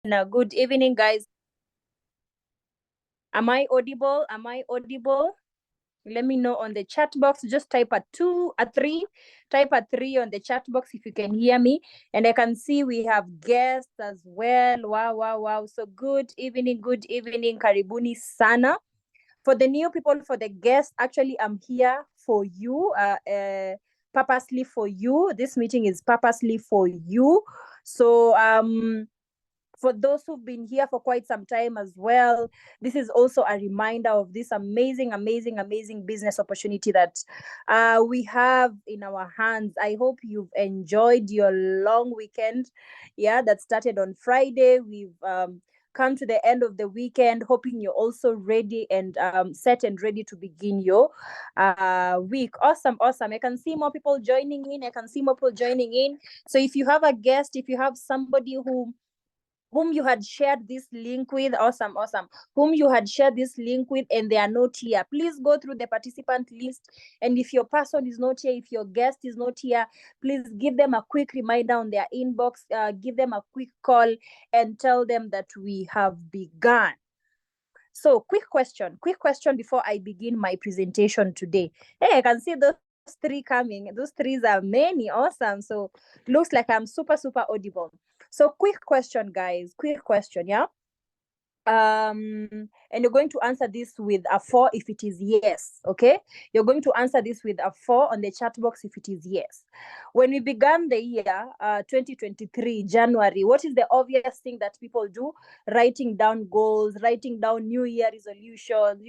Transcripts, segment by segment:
Good evening, guys. Am I audible? Am I audible? Let me know on the chat box. Just type a 2, a 3. Type a 3 on the chat box if you can hear me. And I can see we have guests as well. Wow, wow, wow. So good evening, Karibuni sana. For the new people, for the guests, actually, I'm here for you, purposely for you. This meeting is purposely for you. So, for those who've been here for quite some time as well, this is also a reminder of this amazing business opportunity that we have in our hands. I hope you've enjoyed your long weekend, that started on Friday. We've come to the end of the weekend, hoping you're also ready and set and ready to begin your week. Awesome. I can see more people joining in. So if you have a guest, if you have somebody whom you had shared this link with, awesome, whom you had shared this link with and they are not here, please go through the participant list. And if your person is not here, if your guest is not here, please give them a quick reminder on their inbox, give them a quick call and tell them that we have begun. So quick question before I begin my presentation today. Hey, I can see those 3 coming. Those 3s are many. Awesome. So looks like I'm super audible. So quick question, guys. Quick question, yeah? And you're going to answer this with a 4 if it is yes. Okay, you're going to answer this with a 4 on the chat box if it is yes. When we began the year 2023 January, what is the obvious thing that people do? Writing down goals, writing down new year resolutions,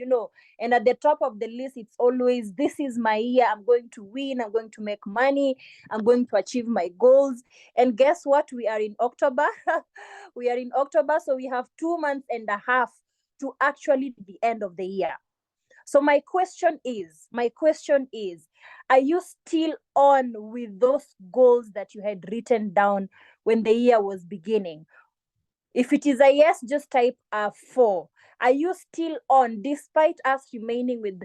and at the top of the list it's always, this is my year, I'm going to win, I'm going to make money, I'm going to achieve my goals. And guess what? We are in October. We are in October, so we have 2 months and a half to actually the end of the year. So my question is, are you still on with those goals that you had written down when the year was beginning? If it is a yes, just type a 4. Are you still on despite us remaining with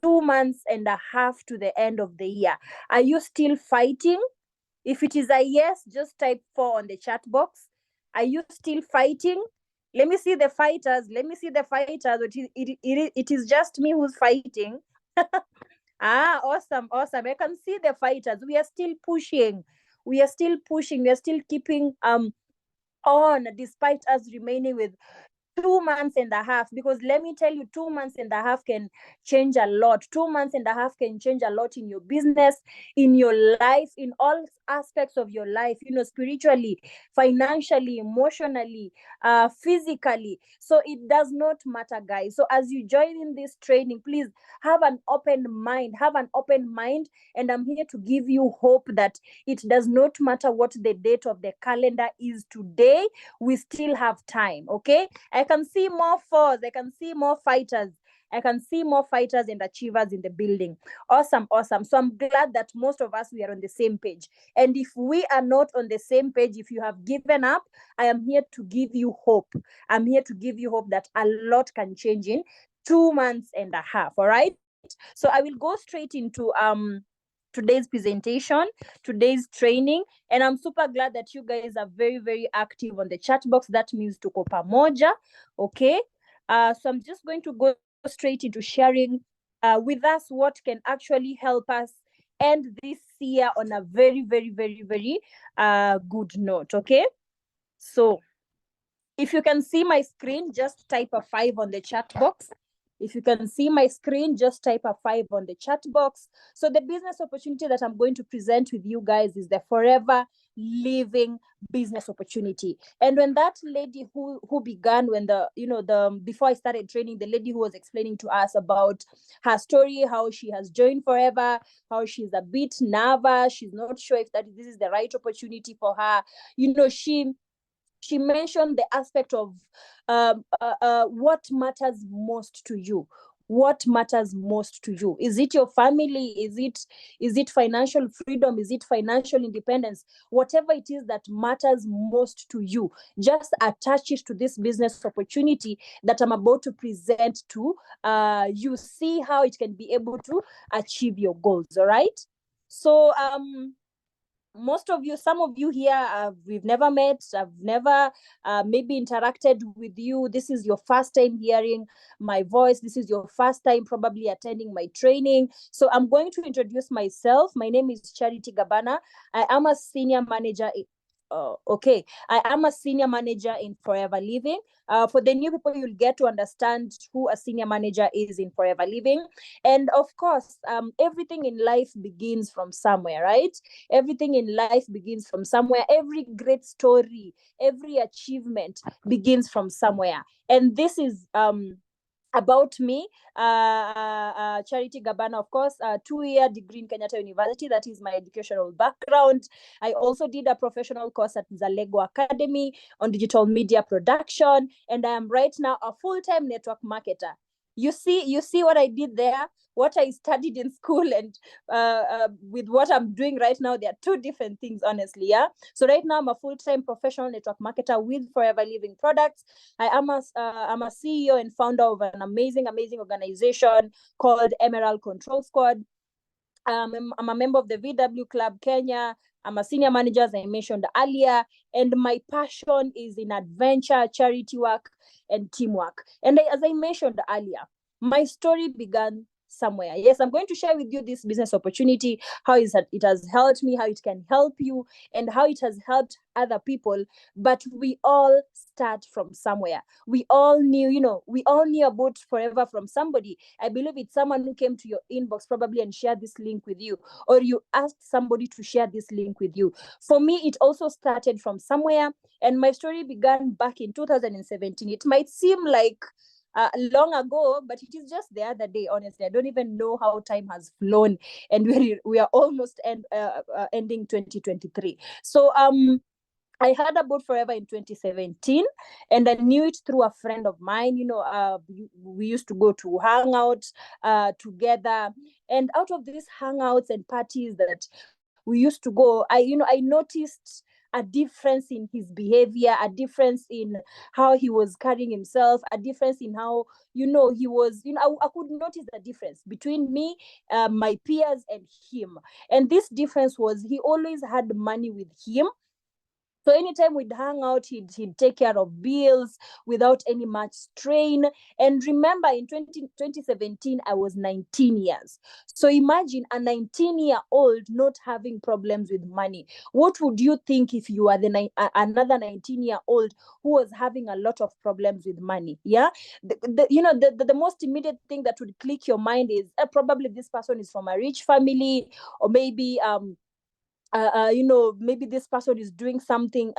2 months and a half to the end of the year? Are you still fighting? If it is a yes, just type 4 on the chat box. Are you still fighting? Let me see the fighters. It is just me who's fighting. Awesome. I can see the fighters. We are still pushing. We are still keeping on despite us remaining with 2 months and a half, because let me tell you, 2 months and a half can change a lot. 2 months and a half can change a lot in your business, in your life, in all aspects of your life, spiritually, financially, emotionally, physically. So it does not matter, guys. So as you join in this training, please have an open mind, and I'm here to give you hope that it does not matter what the date of the calendar is today. We still have time. Okay, I can see more 4s. I can see more fighters. I can see more fighters and achievers in the building. Awesome. So I'm glad that most of us, we are on the same page. And if we are not on the same page, if you have given up, I am here to give you hope. I'm here to give you hope that a lot can change in 2 months and a half. All right. So I will go straight into today's presentation, today's training, and I'm super glad that you guys are very active on the chat box. That means tuko pamoja. Okay, so I'm just going to go straight into sharing with us what can actually help us end this year on a very good note. Okay, so if you can see my screen, just type a 5 on the chat box. If you can see my screen, just type a 5 on the chat box. So the business opportunity that I'm going to present with you guys is the Forever Living business opportunity. And when that lady who began, when before I started training, the lady who was explaining to us about her story, how she has joined Forever, how she's a bit nervous, she's not sure if this is the right opportunity for her. She mentioned the aspect of what matters most to you. What matters most to you? Is it your family? Is it financial freedom? Is it financial independence? Whatever it is that matters most to you, just attach it to this business opportunity that I'm about to present to you. See how it can be able to achieve your goals. All right. So most of you, some of you here, we've never met, I've never maybe interacted with you. This is your first time hearing my voice. This is your first time probably attending my training. So I'm going to introduce myself. My name is Charity Gabana. I am a senior manager. Okay, I am a senior manager in Forever Living. For the new people, you'll get to understand who a senior manager is in Forever Living. And of course, everything in life begins from somewhere, right? Everything in life begins from somewhere. Every great story, every achievement begins from somewhere. And this is about me, Charity Gabana, of course, a 2-year degree in Kenyatta University. That is my educational background. I also did a professional course at Zalego Academy on digital media production, and I am right now a full-time network marketer. You see what I did there, what I studied in school, and with what I'm doing right now, they are two different things, honestly. Yeah. So right now I'm a full-time professional network marketer with Forever Living Products. I'm a CEO and founder of an amazing organization called Emerald Control Squad. I'm a member of the VW Club Kenya. I'm a senior manager, as I mentioned earlier, and my passion is in adventure, charity work, and teamwork. And as I mentioned earlier, my story began somewhere. Yes, I'm going to share with you this business opportunity, how it has helped me, how it can help you, and how it has helped other people. But we all start from somewhere. We all knew about Forever from somebody. I believe it's someone who came to your inbox probably and shared this link with you, or you asked somebody to share this link with you. For me, it also started from somewhere, and my story began back in 2017. It might seem like long ago, but it is just the other day. Honestly, I don't even know how time has flown, and we are almost ending 2023. So I heard about Forever in 2017, and I knew it through a friend of mine. We used to go to hangouts together, and out of these hangouts and parties that we used to go, I noticed a difference in his behavior, a difference in how he was carrying himself, a difference in how he was. I could notice the difference between me, my peers, and him. And this difference was he always had money with him. So anytime we'd hang out, he'd take care of bills without any much strain. And remember, in 2017, I was 19 years. So imagine a 19-year-old not having problems with money. What would you think if you are another 19-year-old who was having a lot of problems with money? Yeah. The most immediate thing that would click your mind is probably this person is from a rich family, or maybe maybe this person is doing something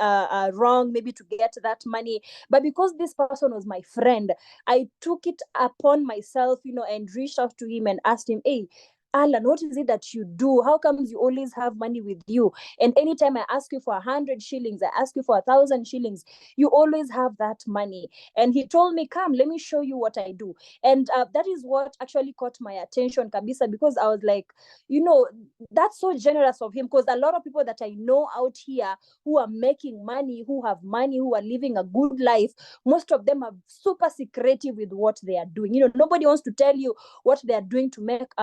wrong, maybe to get that money. But because this person was my friend, I took it upon myself, and reached out to him and asked him, hey, Alan, what is it that you do? How comes you always have money with you? And anytime I ask you for 100 shillings, I ask you for 1,000 shillings, you always have that money. And he told me, come, let me show you what I do. And that is what actually caught my attention, Kabisa, because I was like, that's so generous of him, because a lot of people that I know out here who are making money, who have money, who are living a good life, most of them are super secretive with what they are doing. Nobody wants to tell you what they are doing to make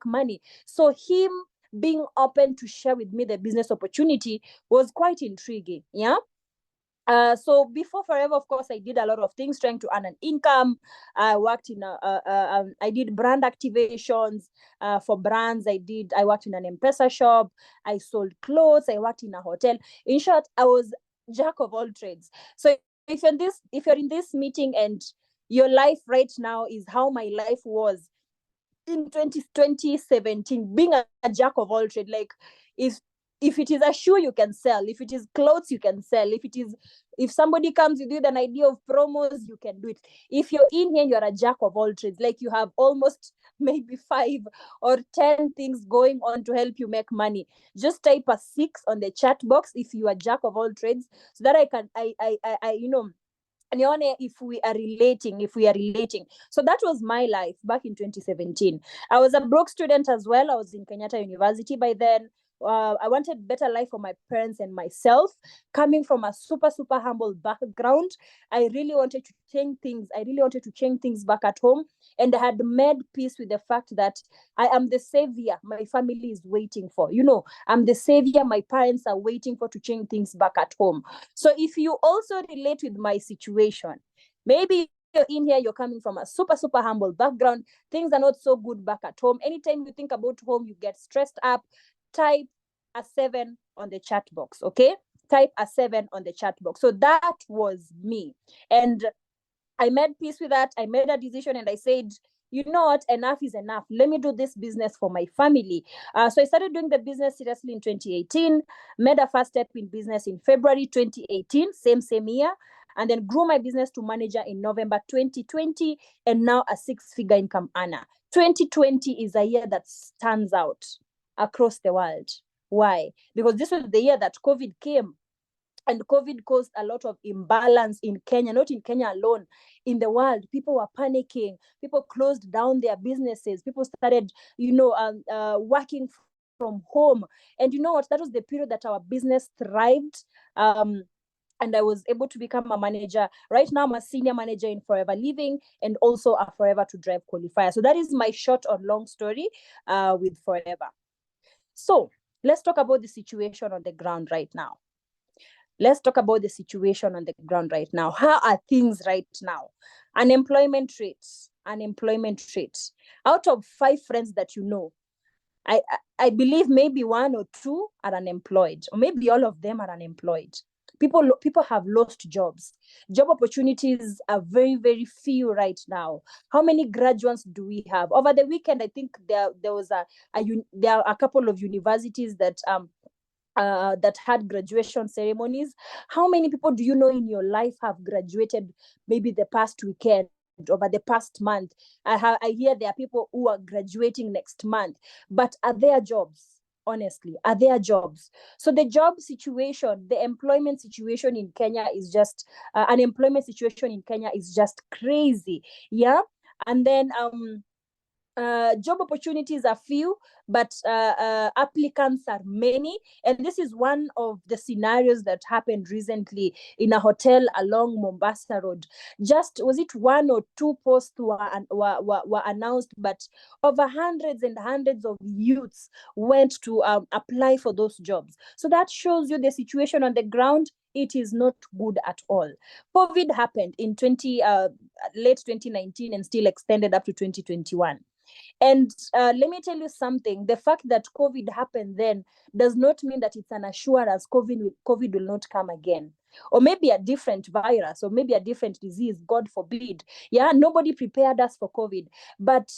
money. So him being open to share with me the business opportunity was quite intriguing. Yeah. So before Forever, of course, I did a lot of things trying to earn an income. I worked I did brand activations for brands. I worked in an M-Pesa shop. I sold clothes. I worked in a hotel. In short, I was jack of all trades. So if you're in this meeting and your life right now is how my life was in 2017, being a jack of all trade, like if it is a shoe, you can sell. If it is clothes, you can sell. If somebody comes with you with an idea of promos, you can do it. If you're in here, you're a jack of all trades. Like you have almost maybe 5 or 10 things going on to help you make money. Just type a 6 on the chat box if you are jack of all trades, so that and if we are relating. So that was my life back in 2017. I was a broke student as well. I was in Kenyatta University by then. I wanted better life for my parents and myself. Coming from a super, super humble background, I really wanted to change things. I really wanted to change things back at home. And I had made peace with the fact that I am the savior my family is waiting for. I'm the savior my parents are waiting for to change things back at home. So if you also relate with my situation, maybe you're in here, you're coming from a super, super humble background, things are not so good back at home. Anytime you think about home, you get stressed up. Type a 7 on the chat box, okay? Type a 7 on the chat box. So that was me. And I made peace with that. I made a decision and I said, you know what, enough is enough. Let me do this business for my family. So I started doing the business seriously in 2018, made a first step in business in February 2018, same year, and then grew my business to manager in November 2020, and now a 6-figure income earner. 2020 is a year that stands out across the world. Why? Because this was the year that COVID came. And COVID caused a lot of imbalance in Kenya, not in Kenya alone, in the world. People were panicking. People closed down their businesses. People started, working from home. And you know what? That was the period that our business thrived. And I was able to become a manager. Right now, I'm a senior manager in Forever Living and also a Forever to Drive qualifier. So that is my short or long story with Forever. So let's talk about the situation on the ground right now. Let's talk about the situation on the ground right now. How are things right now? Unemployment rates. Out of 5 friends that you know, I believe maybe 1 or 2 are unemployed, or maybe all of them are unemployed. People have lost jobs. Job opportunities are very, very few right now. How many graduates do we have? Over the weekend, I think there was there are a couple of universities that that had graduation ceremonies. How many people do you know in your life have graduated maybe the past weekend, over the past month? I hear there are people who are graduating next month, but are there jobs? Honestly, are there jobs? So the job situation, the employment situation in Kenya is just unemployment situation in Kenya is just crazy. Yeah. And then job opportunities are few, but applicants are many. And this is one of the scenarios that happened recently in a hotel along Mombasa Road. Just, was it 1 or 2 posts were announced, but over hundreds and hundreds of youths went to apply for those jobs. So that shows you the situation on the ground. It is not good at all. COVID happened in late 2019 and still extended up to 2021. And let me tell you something, the fact that COVID happened then does not mean that it's an assurance COVID will not come again. Or maybe a different virus, or maybe a different disease, God forbid. Yeah, nobody prepared us for COVID. But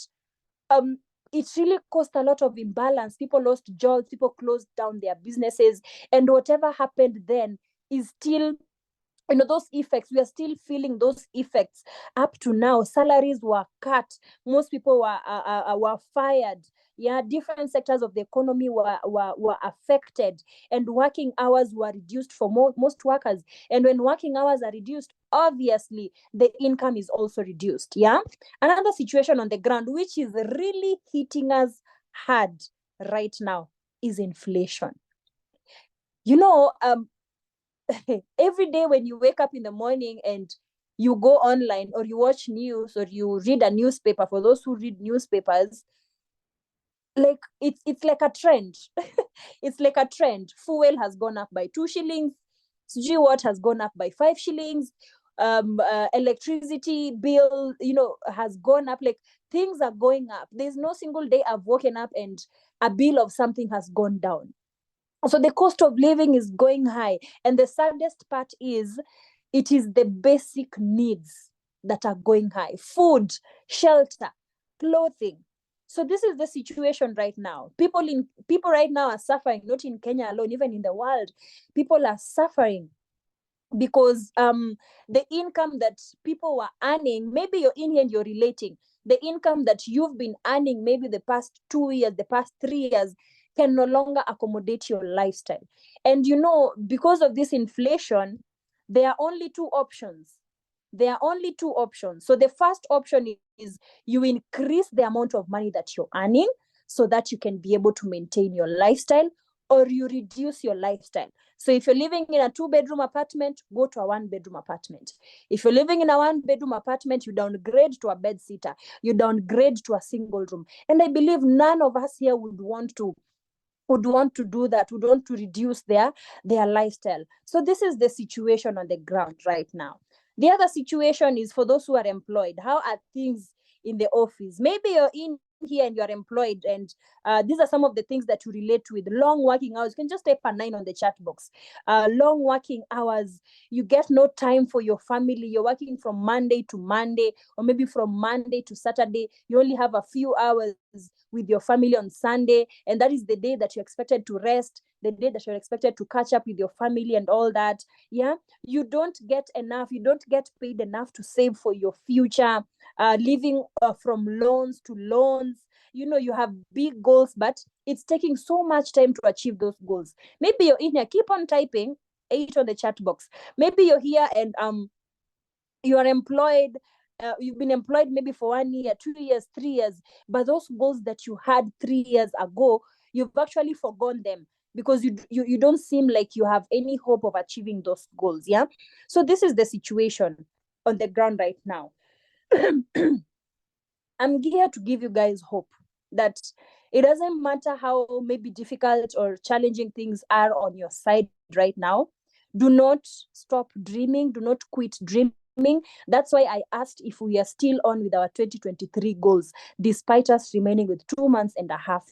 it really caused a lot of imbalance. People lost jobs, people closed down their businesses. And whatever happened then is still, those effects, we are still feeling those effects up to now. Salaries were cut. Most people were fired. Yeah, different sectors of the economy were affected, and working hours were reduced for most workers. And when working hours are reduced, obviously the income is also reduced. Yeah. Another situation on the ground, which is really hitting us hard right now, is inflation. Every day when you wake up in the morning and you go online or you watch news or you read a newspaper, for those who read newspapers, like it's like a trend. It's like a trend. Fuel has gone up by 2 shillings. What has gone up by 5 shillings. Electricity bill, has gone up. Like, things are going up. There's no single day I've woken up and a bill of something has gone down. So the cost of living is going high. And the saddest part is, it is the basic needs that are going high: food, shelter, clothing. So this is the situation right now. People right now are suffering, not in Kenya alone, even in the world. People are suffering because the income that people were earning, maybe you're in here and you're relating, the income that you've been earning maybe the past 2 years, the past 3 years, can no longer accommodate your lifestyle. And because of this inflation, there are only 2 options. So the first option is you increase the amount of money that you're earning so that you can be able to maintain your lifestyle. or you reduce your lifestyle. So if you're living in a 2-bedroom apartment, go to a 1-bedroom apartment. If you're living in a 1-bedroom apartment, you downgrade to a bed sitter, you downgrade to a single room. And I believe none of us here would want to do that, would want to reduce their lifestyle. So this is the situation on the ground right now. The other situation is for those who are employed. How are things in the office? Maybe you're in here and you're employed, and these are some of the things that you relate with. Long working hours. You can just type a 9 on the chat box. Long working hours. You get no time for your family. You're working from Monday to Monday, or maybe from Monday to Saturday. You only have a few hours with your family on Sunday, and that is the day that you're expected to rest, the day that you're expected to catch up with your family and all that. Yeah, you don't get enough, you don't get paid enough to save for your future. Living from loans to loans. You have big goals, but it's taking so much time to achieve those goals. Maybe you're in here, keep on typing 8 on the chat box. Maybe you're here and you are employed. You've been employed maybe for 1 year, 2 years, 3 years, but those goals that you had 3 years ago, you've actually forgotten them because you don't seem like you have any hope of achieving those goals. Yeah, so this is the situation on the ground right now. I'm here to give you guys hope that it doesn't matter how maybe difficult or challenging things are on your side right now. Do not stop dreaming. Do not quit dreaming. That's why I asked if we are still on with our 2023 goals, despite us remaining with 2.5 months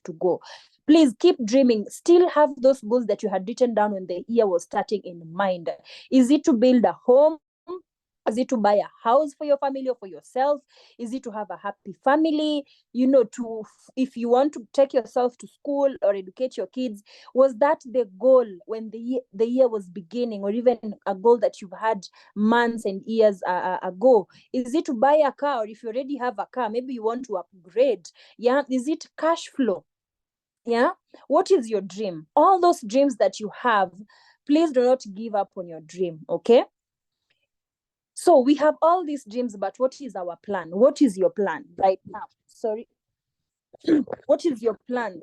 to go. Please keep dreaming. Still have those goals that you had written down when the year was starting in mind. Is it to build a home? Is it to buy a house for your family or for yourself? Is it to have a happy family? If you want to take yourself to school or educate your kids, was that the goal when the year was beginning, or even a goal that you've had months and years ago? Is it to buy a car, or if you already have a car, maybe you want to upgrade? Yeah, is it cash flow? Yeah, what is your dream? All those dreams that you have, please do not give up on your dream. Okay, so we have all these dreams, but what is our plan? What is your plan right now? Sorry. What is your plan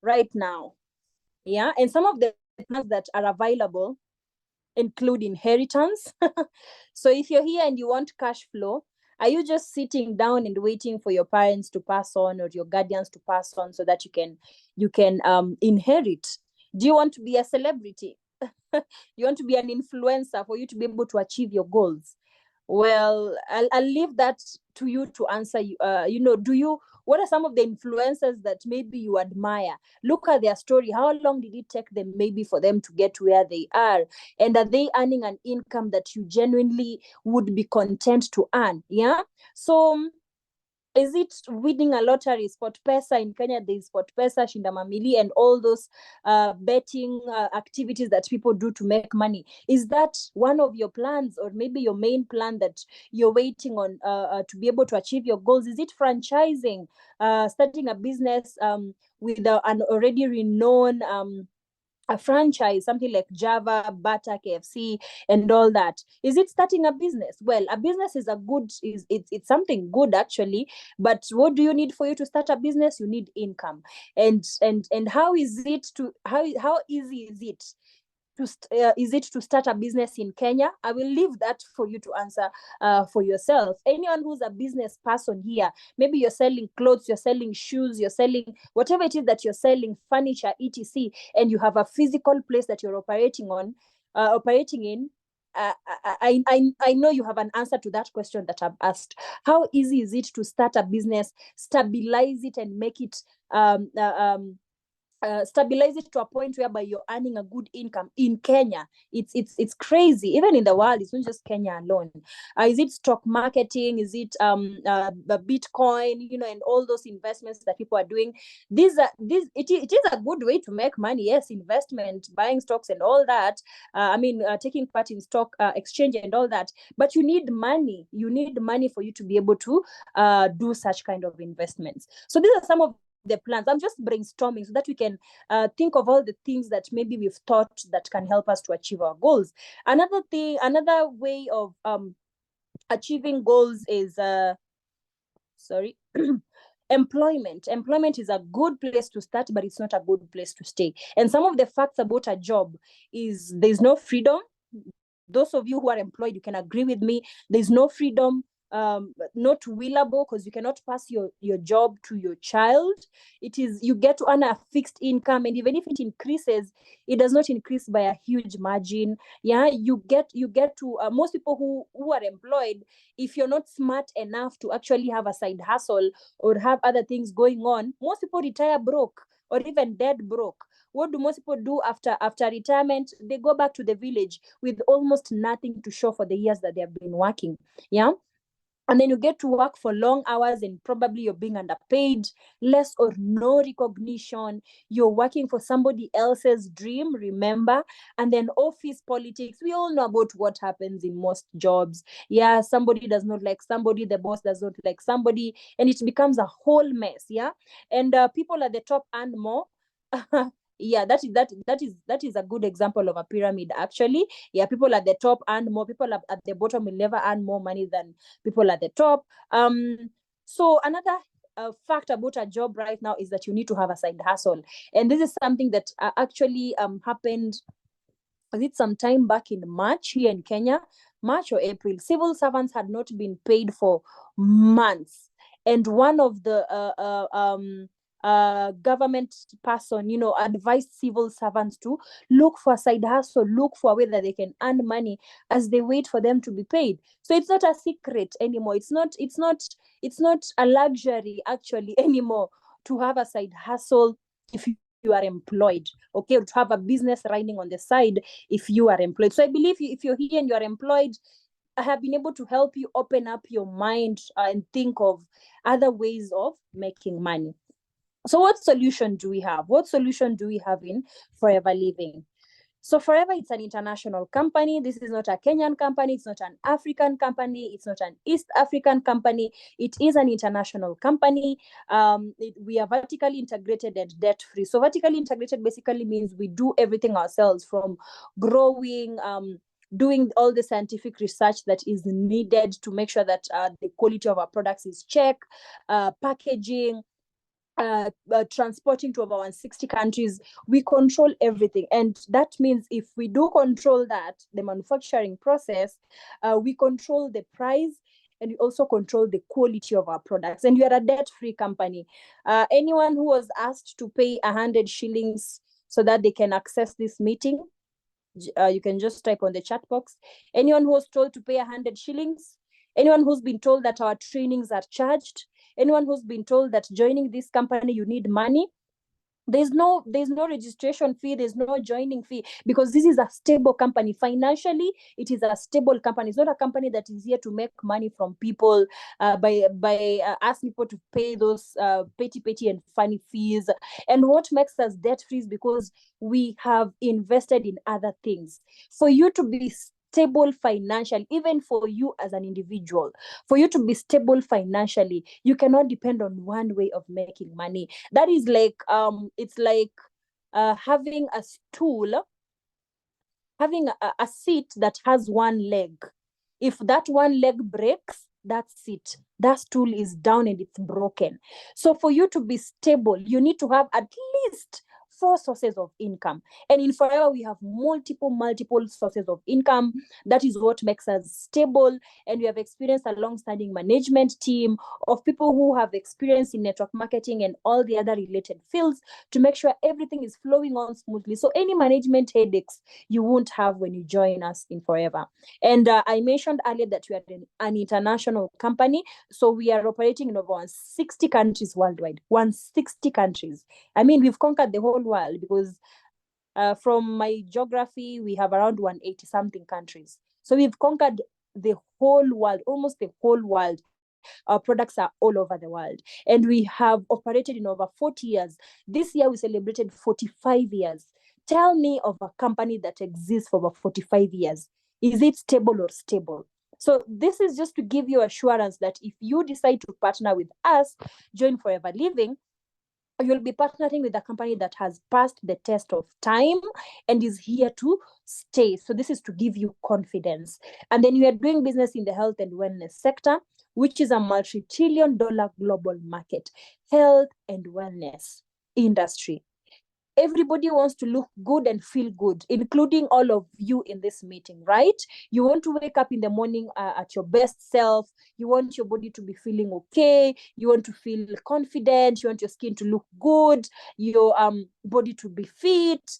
right now? Yeah, and some of the plans that are available include inheritance. So if you're here and you want cash flow, are you just sitting down and waiting for your parents to pass on or your guardians to pass on so that you can inherit? Do you want to be a celebrity? You want to be an influencer for you to be able to achieve your goals? Well, I'll leave that to you to answer. What are some of the influencers that maybe you admire? Look at their story. How long did it take them maybe for them to get where they are? And are they earning an income that you genuinely would be content to earn? Yeah. So is it winning a lottery? SportPesa in Kenya, there's SportPesa, Shinda Mamili, and all those betting activities that people do to make money. Is that one of your plans, or maybe your main plan that you're waiting on to be able to achieve your goals? Is it franchising, starting a business with an already renowned a franchise, something like Java, Bata, KFC, and all that? Is it starting a business? Well, a business is it's something good actually, but what do you need for you to start a business? You need income. And how is it to how easy is it to start a business in Kenya? I will leave that for you to answer for yourself. Anyone who's a business person here, maybe you're selling clothes, you're selling shoes, you're selling whatever it is that you're selling, furniture, etc., and you have a physical place that you're operating in. I know you have an answer to that question that I've asked. How easy is it to start a business, stabilize it, and make it stabilize it to a point whereby you're earning a good income in Kenya? It's crazy. Even in the world, it's not just Kenya alone. Is it stock marketing? Is it Bitcoin? And all those investments that people are doing. It is a good way to make money. Yes, investment, buying stocks and all that. Taking part in stock exchange and all that. But you need money. You need money for you to be able to do such kind of investments. So these are some of the plans. I'm just brainstorming so that we can think of all the things that maybe we've thought that can help us to achieve our goals. Another way of achieving goals is Employment is a good place to start, but it's not a good place to stay. And some of the facts about a job is there's no freedom. Those of you who are employed, you can agree with me. There's no freedom, not willable, because you cannot pass your job to your child. It is, you get to earn a fixed income, and even if it increases, it does not increase by a huge margin. Yeah, you get to most people who are employed, if you're not smart enough to actually have a side hustle or have other things going on, most people retire broke or even dead broke. What do most people do after retirement? They go back to the village with almost nothing to show for the years that they have been working. Yeah. And then you get to work for long hours, and probably you're being underpaid, less or no recognition. You're working for somebody else's dream, remember? And then office politics. We all know about what happens in most jobs. Yeah, somebody does not like somebody, the boss does not like somebody, and it becomes a whole mess. Yeah. And people at the top earn more. Yeah, that is a good example of a pyramid, actually. Yeah, people at the top earn more. People at the bottom will never earn more money than people at the top. So another fact about a job right now is that you need to have a side hustle, and this is something that actually happened, was it some time back in March here in Kenya, March or April. Civil servants had not been paid for months, and one of the government person, advised civil servants to look for a side hustle, look for a way that they can earn money as they wait for them to be paid. So it's not a secret anymore. It's not a luxury actually anymore to have a side hustle if you are employed. Okay, to have a business running on the side if you are employed. So I believe if you're here and you're employed, I have been able to help you open up your mind and think of other ways of making money. So what solution do we have? What solution do we have in Forever Living? So Forever, it's an international company. This is not a Kenyan company. It's not an African company. It's not an East African company. It is an international company. We are vertically integrated and debt-free. So vertically integrated basically means we do everything ourselves, from growing, doing all the scientific research that is needed to make sure that the quality of our products is checked, packaging, transporting to over 160 countries. We control everything, and that means if we do control that, the manufacturing process, we control the price, and we also control the quality of our products. And we are a debt-free company. Anyone who was asked to pay 100 shillings so that they can access this meeting, you can just type on the chat box. Anyone who was told to pay 100 shillings, anyone who's been told that our trainings are charged, anyone who's been told that joining this company you need money, there's no registration fee, there's no joining fee, because this is a stable company. Financially, it is a stable company. It's not a company that is here to make money from people by asking people to pay those petty and funny fees. And what makes us debt free is because we have invested in other things. For you to be stable financially, even for you as an individual, for you to be stable financially, you cannot depend on one way of making money. That is like it's like having a stool, having a seat that has one leg. If that one leg breaks, that's it. That stool is down and it's broken. So for you to be stable, you need to have at least 4 sources of income. And in Forever, we have multiple sources of income. That is what makes us stable. And we have experienced a long-standing management team of people who have experience in network marketing and all the other related fields to make sure everything is flowing on smoothly. So any management headaches you won't have when you join us in Forever. And I mentioned earlier that we are an international company. So we are operating in over 160 countries worldwide. 160 countries. I mean, we've conquered the whole world, because from my geography, we have around 180 something countries. So we've conquered the whole world, almost the whole world. Our products are all over the world, and we have operated in over 40 years. This year we celebrated 45 years. Tell me of a company that exists for over 45 years. Is it stable or stable? So this is just to give you assurance that if you decide to partner with us, join Forever Living, you'll be partnering with a company that has passed the test of time and is here to stay. So this is to give you confidence. And then we are doing business in the health and wellness sector. which is a multi-trillion-dollar global market, health and wellness industry. Everybody wants to look good and feel good, including all of you in this meeting, right? You want to wake up in the morning at your best self. You want your body to be feeling okay. You want to feel confident. You want your skin to look good, your body to be fit,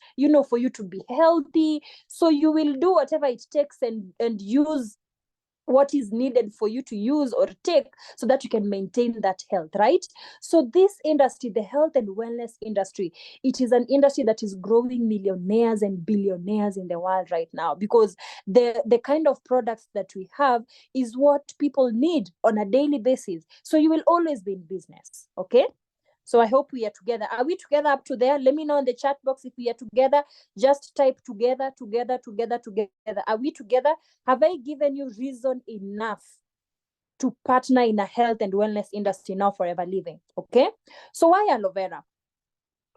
for you to be healthy. So you will do whatever it takes and use what is needed for you to use or take so that you can maintain that health, right? So this industry, the health and wellness industry, it is an industry that is growing millionaires and billionaires in the world right now, because the kind of products that we have is what people need on a daily basis. So you will always be in business, okay? So I hope we are together. Are we together up to there? Let me know in the chat box if we are together. Just type together, together, together, together. Are we together? Have I given you reason enough to partner in a health and wellness industry now, Forever Living? Okay. So why aloe vera?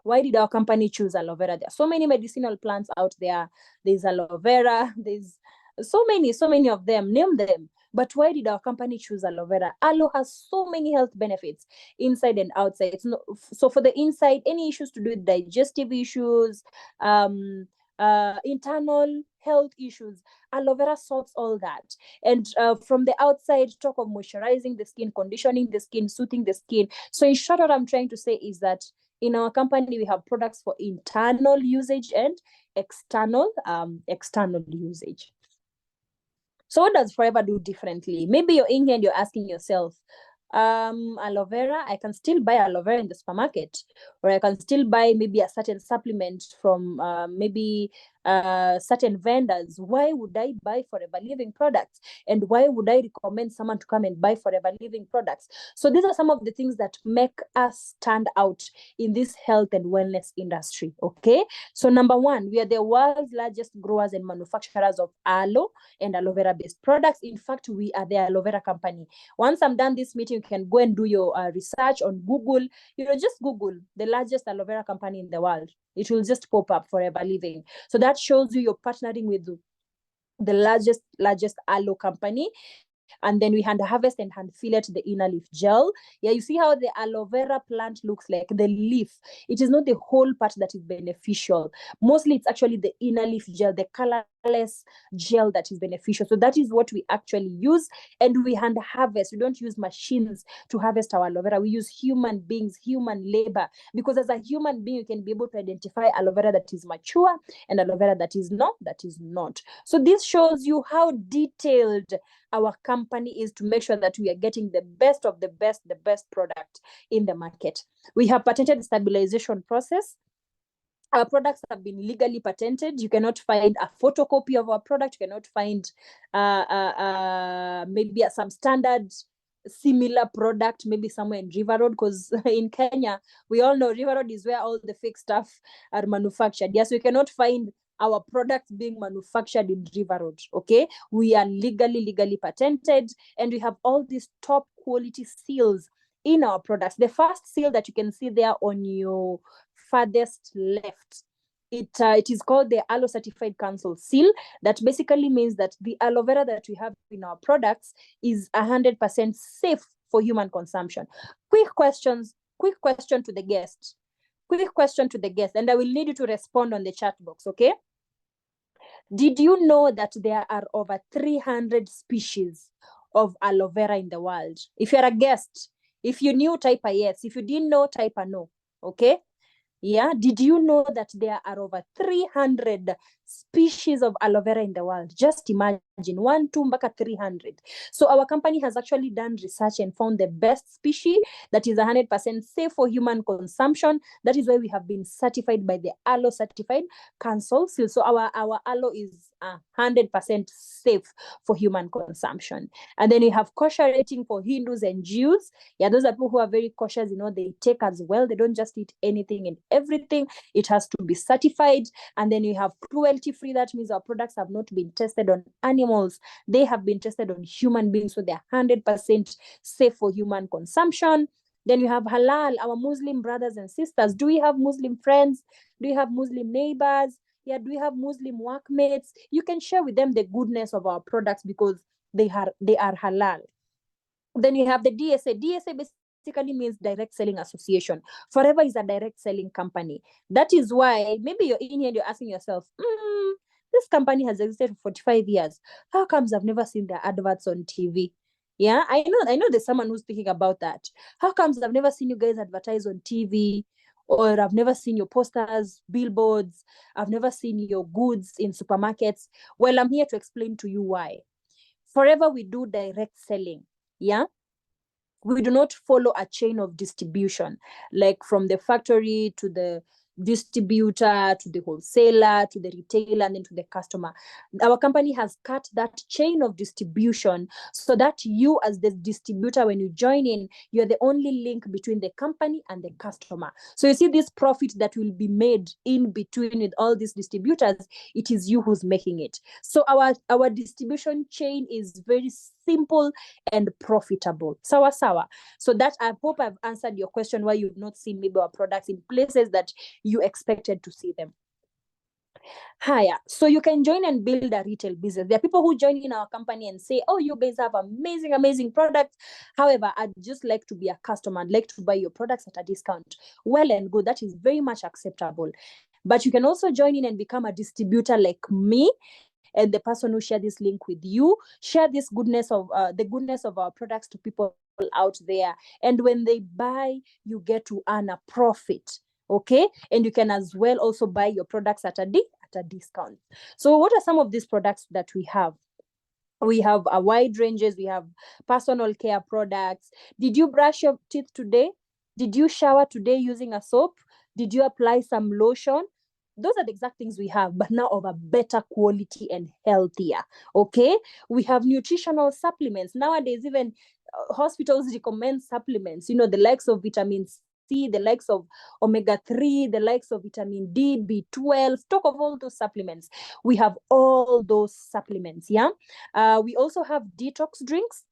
Why did our company choose aloe vera? There are so many medicinal plants out there. There's aloe vera. There's so many of them. Name them. But why did our company choose aloe vera? Aloe has so many health benefits inside and outside. It's not, so for the inside, any issues to do with digestive issues, internal health issues, aloe vera sorts all that. And from the outside, talk of moisturizing the skin, conditioning the skin, soothing the skin. So in short, what I'm trying to say is that in our company, we have products for internal usage and external usage. So what does Forever do differently? Maybe you're in here and you're asking yourself, aloe vera, I can still buy aloe vera in the supermarket, or I can still buy maybe a certain supplement from maybe certain vendors. Why would I buy Forever Living products? And why would I recommend someone to come and buy Forever Living products? So these are some of the things that make us stand out in this health and wellness industry, okay? So number one, we are the world's largest growers and manufacturers of aloe and aloe vera based products. In fact, we are the aloe vera company. Once I'm done this meeting, you can go and do your research on Google. Just Google the largest aloe vera company in the world. It will just pop up, Forever Living. So that shows you you're partnering with the largest aloe company. And then we hand harvest and hand fillet the inner leaf gel. Yeah, you see how the aloe vera plant looks like, the leaf. It is not the whole part that is beneficial. Mostly it's actually the inner leaf gel, the colorless gel that is beneficial. So that is what we actually use. And we hand harvest. We don't use machines to harvest our aloe vera. We use human beings, human labor. Because as a human being, you can be able to identify aloe vera that is mature and aloe vera that is not. So this shows you how detailed our company is to make sure that we are getting the best of the best product in the market. We have patented stabilization process. Our products have been legally patented. You cannot find a photocopy of our product. You cannot find maybe some standard similar product, maybe somewhere in River Road, because in Kenya, we all know River Road is where all the fake stuff are manufactured. Yes, we cannot find our products being manufactured in River Road, okay? We are legally patented, and we have all these top quality seals in our products. The first seal that you can see there on your farthest left, it is called the Aloe Certified Council seal. That basically means that the aloe vera that we have in our products is 100% safe for human consumption. Quick question to the guest. And I will need you to respond on the chat box, okay? Did you know that there are over 300 species of aloe vera in the world? If you're a guest, if you knew, type a yes. If you didn't know, type a no, okay? Yeah, did you know that there are over 300 species of aloe vera in the world? Just imagine, 1, 2, mpaka 300. So our company has actually done research and found the best species that is 100% safe for human consumption. That is why we have been certified by the Aloe Certified Council. So our aloe is 100% safe for human consumption. And then we have kosher rating for Hindus and Jews. Yeah, those are people who are very cautious, they take as well. They don't just eat anything and everything. It has to be certified. And then you have cruelty free. That means our products have not been tested on animals. They have been tested on human beings. So they're 100% safe for human consumption. Then you have halal, our Muslim brothers and sisters. Do we have Muslim friends? Do we have Muslim neighbors? Yeah, do we have Muslim workmates? You can share with them the goodness of our products because they are halal. Then you have the DSA. DSA basically means Direct Selling Association. Forever is a direct selling company. That is why maybe you're in here and you're asking yourself, this company has existed for 45 years. How comes I've never seen their adverts on TV? Yeah, I know there's someone who's thinking about that. How comes I've never seen you guys advertise on TV? Or I've never seen your posters, billboards. I've never seen your goods in supermarkets. Well, I'm here to explain to you why. Forever we do direct selling. Yeah, we do not follow a chain of distribution, like from the factory to the distributor to the wholesaler to the retailer and then to the customer. Our company has cut that chain of distribution so that you, as the distributor, when you join in, you're the only link between the company and the customer. So you see this profit that will be made in between with all these distributors, it is you who's making it. So our distribution chain is very simple and profitable. Sawa sawa. So that, I hope I've answered your question why you've not seen maybe our products in places that you expected to see them. Higher. So you can join and build a retail business. There are people who join in our company and say, oh, you guys have amazing products. However, I'd just like to be a customer. I'd like to buy your products at a discount. Well and good. That is very much acceptable. But you can also join in and become a distributor like me, and the person who share this link with you, share this goodness of the goodness of our products to people out there. And when they buy, you get to earn a profit. Okay, and you can as well also buy your products at a discount. So what are some of these products that we have? We have a wide ranges. We have personal care products. Did you brush your teeth today? Did you shower today using a soap? Did you apply some lotion? Those are the exact things we have, but now of a better quality and healthier. Okay, we have nutritional supplements nowadays. Even hospitals recommend supplements, you know, the likes of vitamin C, the likes of omega-3, the likes of vitamin D, B12. Talk of all those supplements. We have all those supplements. Yeah. We also have detox drinks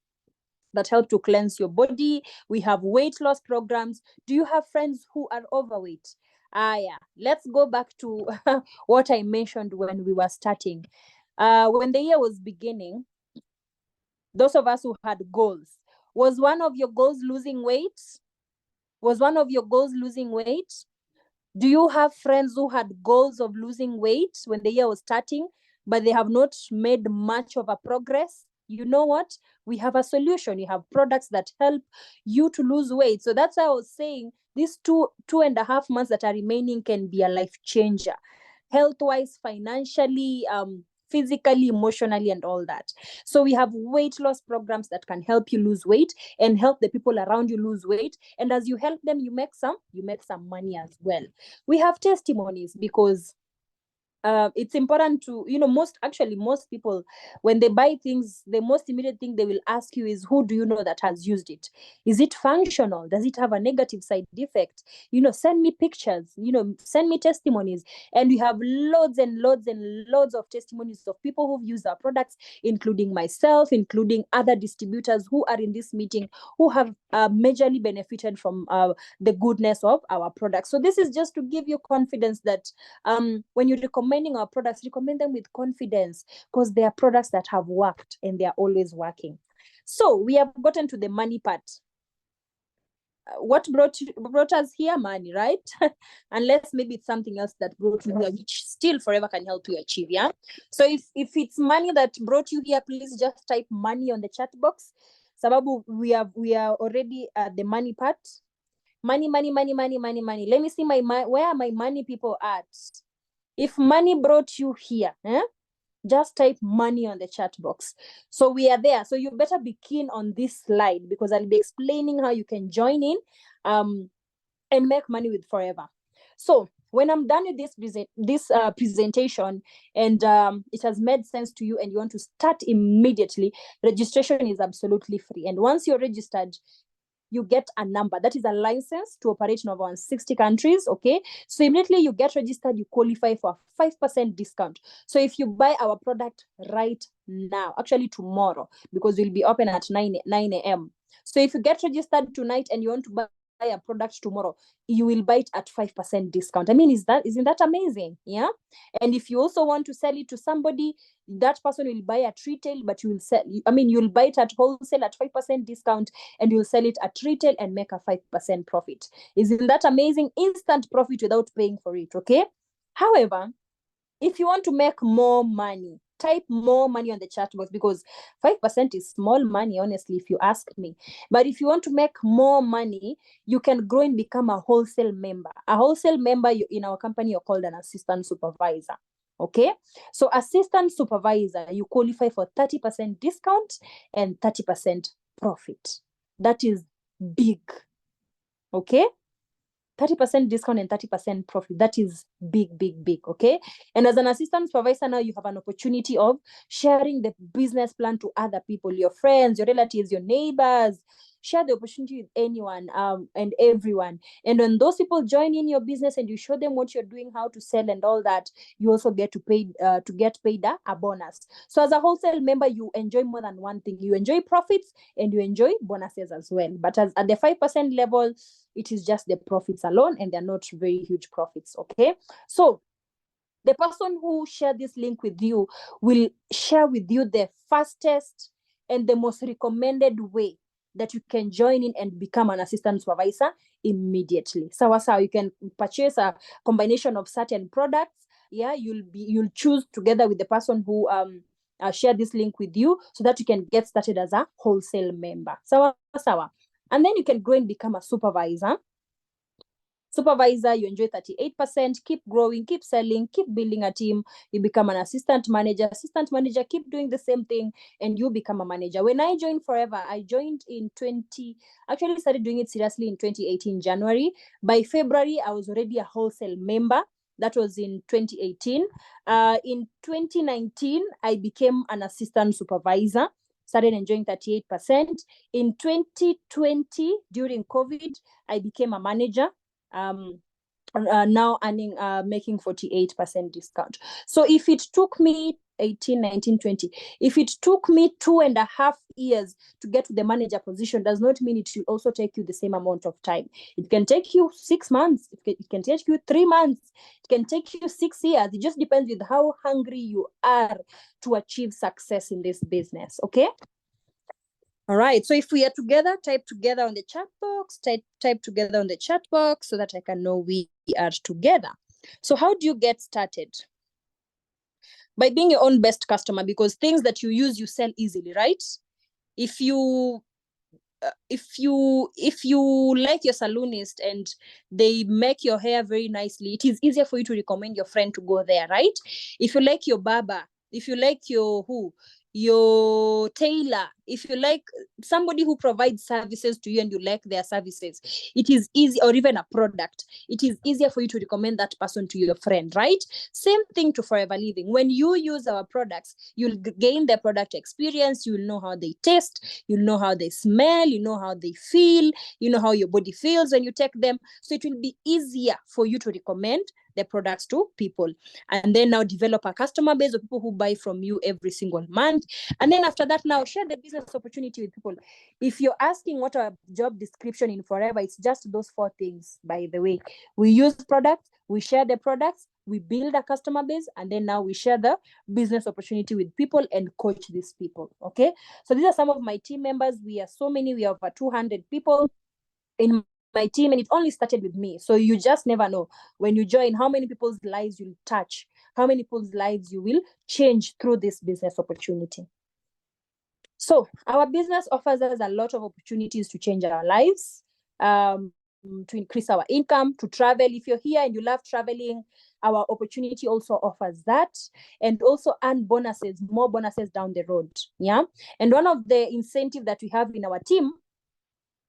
that help to cleanse your body. We have weight loss programs. Do you have friends who are overweight? Yeah. Let's go back to what I mentioned when we were starting. When the year was beginning, those of us who had goals, was one of your goals losing weight? Was one of your goals losing weight? Do you have friends who had goals of losing weight when the year was starting, but they have not made much of a progress? You know what? We have a solution. You have products that help you to lose weight. So that's why I was saying these 2.5 months that are remaining can be a life changer, health-wise, financially, physically, emotionally, and all that. So we have weight loss programs that can help you lose weight and help the people around you lose weight. And as you help them, you make some money as well. We have testimonies because it's important to, you know, most people, when they buy things, the most immediate thing they will ask you is, who do you know that has used it? Is it functional? Does it have a negative side effect? You know, send me pictures, you know, send me testimonies. And we have loads and loads and loads of testimonies of people who've used our products, including myself, including other distributors who are in this meeting, who have majorly benefited from the goodness of our products. So this is just to give you confidence that when you're recommending our products, recommend them with confidence, because they are products that have worked and they are always working. So we have gotten to the money part. What brought us here? Money, right? Unless maybe it's something else that brought you here, which still forever can help you achieve. Yeah. So if it's money that brought you here, please just type money on the chat box. Sababu, we are already at the money part. Money. Let me see where are my money people at? If money brought you here, just type money on the chat box. So we are there. So you better be keen on this slide, because I'll be explaining how you can join in and make money with Forever. So when I'm done with this presentation and it has made sense to you and you want to start immediately, registration is absolutely free. And once you're registered, you get a number. That is a license to operate in over 60 countries, okay? So immediately you get registered, you qualify for a 5% discount. So if you buy our product right now, actually tomorrow, because we'll be open at 9 a.m. So if you get registered tonight and you want to buy a product tomorrow, you will buy it at 5% discount. I mean, isn't that amazing? Yeah. And if you also want to sell it to somebody, that person will buy at retail, but you will sell, I mean, you'll buy it at wholesale at 5% discount, and you'll sell it at retail and make a 5% profit. Isn't that amazing? Instant profit without paying for it. Okay. However, if you want to make more money, type more money on the chat box, because 5% is small money, honestly, if you ask me. But if you want to make more money, you can grow and become a wholesale member. A wholesale member in our company, you're called an assistant supervisor. Okay. So assistant supervisor, you qualify for 30% discount and 30% profit. That is big. Okay. 30% discount and 30% profit. That is big, big, big. Okay. And as an assistant supervisor, now you have an opportunity of sharing the business plan to other people, your friends, your relatives, your neighbors. Share the opportunity with anyone and everyone. And when those people join in your business and you show them what you're doing, how to sell and all that, you also get to get paid a bonus. So as a wholesale member, you enjoy more than one thing. You enjoy profits and you enjoy bonuses as well. But as at the 5% level, it is just the profits alone, and they're not very huge profits. Okay. So the person who shared this link with you will share with you the fastest and the most recommended way that you can join in and become an assistant supervisor immediately. So you can purchase a combination of certain products. Yeah, you'll choose together with the person who share this link with you, so that you can get started as a wholesale member. And then you can grow and become a supervisor. Supervisor, you enjoy 38%, keep growing, keep selling, keep building a team. You become an assistant manager. Assistant manager, keep doing the same thing, and you become a manager. When I joined Forever, I joined actually started doing it seriously in 2018, January. By February, I was already a wholesale member. That was in 2018. In 2019, I became an assistant supervisor, started enjoying 38%. In 2020, during COVID, I became a manager. Now earning making 48% discount. So if it took me 18, 19, 20, if it took me 2.5 years to get to the manager position, does not mean it will also take you the same amount of time. It can take you 6 months, it can take you 3 months, it can take you 6 years. It just depends with how hungry you are to achieve success in this business. Okay. All right, so if we are together, type together on the chat box, type together on the chat box, so that I can know we are together. So how do you get started? By being your own best customer, because things that you use, you sell easily, right? If you like your salonist and they make your hair very nicely, it is easier for you to recommend your friend to go there, right? If you like your barber, if you like your tailor, if you like somebody who provides services to you and you like their services, it is easy, or even a product, it is easier for you to recommend that person to your friend, right? Same thing to Forever Living. When you use our products, you'll gain the product experience, you'll know how they taste, you'll know how they smell, you know how they feel, you know how your body feels when you take them. So it will be easier for you to recommend the products to people, and then now develop a customer base of people who buy from you every single month. And then after that, now share the business opportunity with people. If you're asking what a job description in Forever, it's just those 4 things. By the way, we use products, we share the products, we build a customer base, and then now we share the business opportunity with people and coach these people. Okay, so these are some of my team members. We are so many, we have over 200 people in my team, and it only started with me. So you just never know when you join how many people's lives you'll touch, how many people's lives you will change through this business opportunity. So our business offers us a lot of opportunities to change our lives, to increase our income, to travel. If you're here and you love traveling, our opportunity also offers that, and also earn bonuses, more bonuses down the road. Yeah. And one of the incentives that we have in our team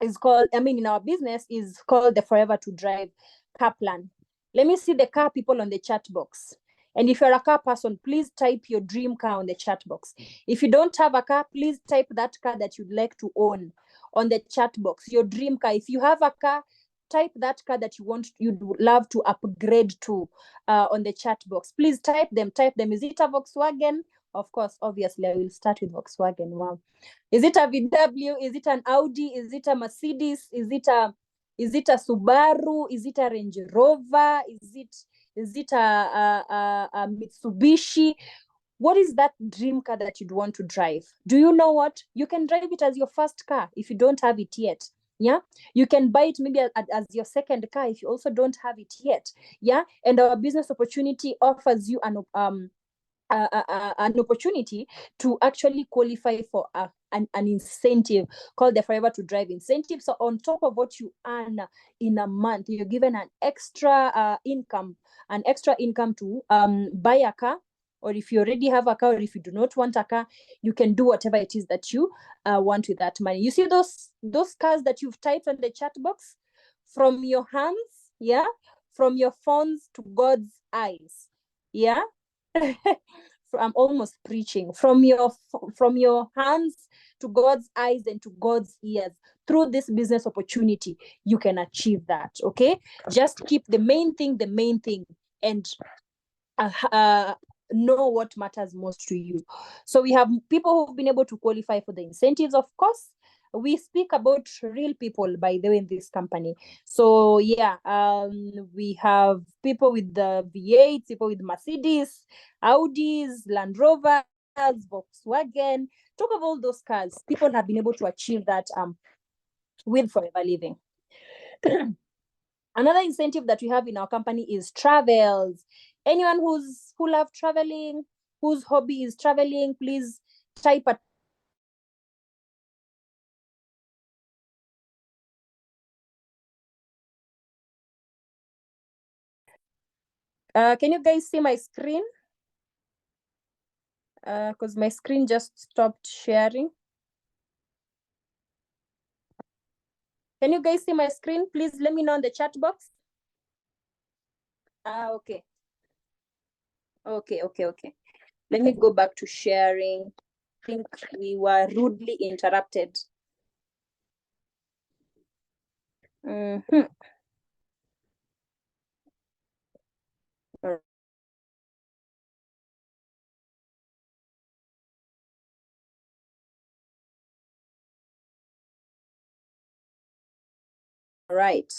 is called, in our business, is called the Forever to Drive car plan. Let me see the car people on the chat box. And if you're a car person, please type your dream car on the chat box. If you don't have a car, please type that car that you'd like to own on the chat box, your dream car. If you have a car, type that car that you'd love to upgrade to on the chat box. Please type them. Is it a Volkswagen? Of course, obviously, I will start with Volkswagen. Wow. Is it a VW? Is it an Audi? Is it a Mercedes? Is it a Is it a Subaru? Is it a Range Rover? Is it a Mitsubishi? What is that dream car that you'd want to drive? Do you know what? You can drive it as your first car if you don't have it yet. Yeah, you can buy it maybe as your second car if you also don't have it yet. Yeah, and our business opportunity offers you an opportunity to actually qualify for an incentive called the Forever to Drive incentive. So on top of what you earn in a month, you're given an extra income to buy a car, or if you already have a car, or if you do not want a car, you can do whatever it is that you want with that money. You see those cars that you've typed on the chat box? From your hands, yeah, from your phones to God's eyes, yeah. I'm almost preaching. From your hands to God's eyes and to God's ears. Through this business opportunity, you can achieve that. Okay, just keep the main thing, and know what matters most to you. So we have people who've been able to qualify for the incentives. Of course, we speak about real people, by the way, in this company. So yeah, we have people with the V8, people with Mercedes, Audis, Land Rovers, Volkswagen. Talk of all those cars. People have been able to achieve that with Forever Living. Another incentive that we have in our company is travels. Anyone who love traveling, whose hobby is traveling, please type a can you guys see my screen? Because my screen just stopped sharing. Can you guys see my screen? Please let me know in the chat box. Okay. Okay. Let me go back to sharing. I think we were rudely interrupted. Mm-hmm. Right.